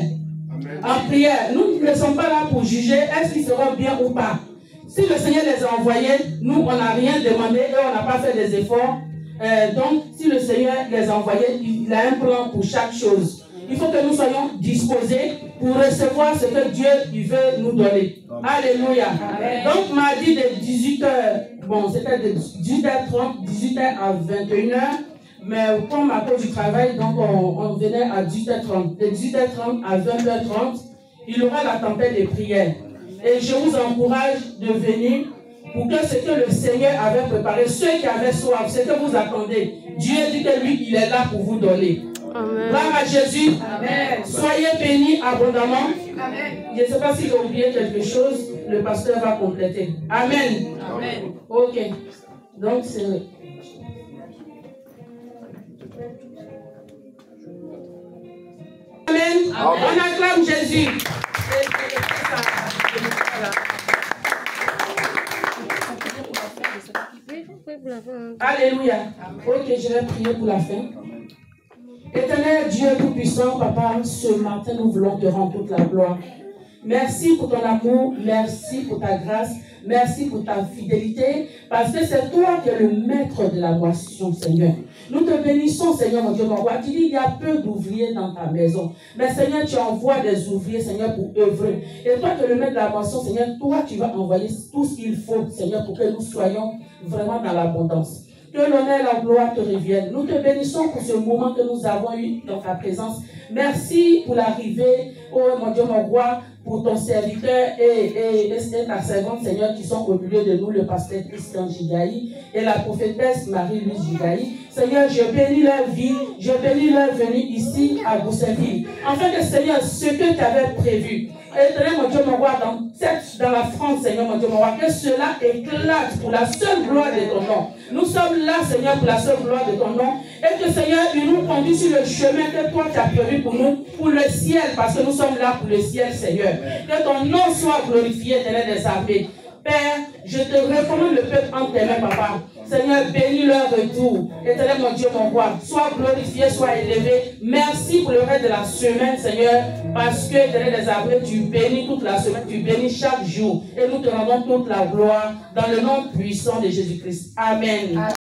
Amen. En prière. Nous ne sommes pas là pour juger est-ce qu'ils seront bien ou pas. Si le Seigneur les a envoyés, nous, on n'a rien demandé et on n'a pas fait des efforts. Donc, si le Seigneur les a envoyés, il a un plan pour chaque chose. Il faut que nous soyons disposés pour recevoir ce que Dieu il veut nous donner. Amen. Alléluia. Amen. Donc, mardi de 18h, bon, c'était de 18h30, 18h à 21h. Mais comme à cause du travail, donc on venait à 18h30. De 18h30 à 20h30, il y aura la tempête des prières. Et je vous encourage de venir pour que ce que le Seigneur avait préparé, ceux qui avaient soif, ce que vous attendez, Dieu dit que lui, il est là pour vous donner. Amen. Gloire à Jésus. Amen. Soyez bénis abondamment. Amen. Je ne sais pas si j'ai oublié quelque chose, le pasteur va compléter. Amen. Amen. Ok. Donc c'est... Amen. Amen. On acclame Jésus. Alléluia. Ok, je vais prier pour la fin. Éternel Dieu Tout-Puissant, Papa, ce matin nous voulons te rendre toute la gloire. Merci pour ton amour, merci pour ta grâce, merci pour ta fidélité, parce que c'est toi qui es le maître de la moisson, Seigneur. Nous te bénissons, Seigneur, mon Dieu, mon roi. Tu dis, il y a peu d'ouvriers dans ta maison. Mais Seigneur, tu envoies des ouvriers, Seigneur, pour œuvrer. Et toi, tu es le maître de la moisson, Seigneur, toi, tu vas envoyer tout ce qu'il faut, Seigneur, pour que nous soyons vraiment dans l'abondance. Que l'honneur et la gloire te reviennent. Nous te bénissons pour ce moment que nous avons eu dans ta présence. Merci pour l'arrivée, oh mon Dieu, mon roi, pour ton serviteur et ta servante, Seigneur, qui sont au milieu de nous, le pasteur Christian Gigaï et la prophétesse Marie-Louise Gigaï. Seigneur, je bénis leur vie, je bénis leur venue ici à Goussainville. Afin que, Seigneur, ce que tu avais prévu, éternel, mon Dieu, mon roi, dans la France, Seigneur, mon Dieu, mon roi, que cela éclate pour la seule gloire de ton nom. Nous sommes là, Seigneur, pour la seule gloire de ton nom. Et que, Seigneur, il nous conduit sur le chemin que toi tu as prévu pour nous, pour le ciel, parce que nous sommes là pour le ciel, Seigneur. Que ton nom soit glorifié, éternel des armées. Père, je te recommande le peuple entre tes mains, papa. Seigneur, bénis leur retour. Éternel, mon Dieu, mon roi, sois glorifié, sois élevé. Merci pour le reste de la semaine, Seigneur, parce que, éternel des armées, tu bénis toute la semaine, tu bénis chaque jour. Et nous te rendons toute la gloire dans le nom puissant de Jésus-Christ. Amen.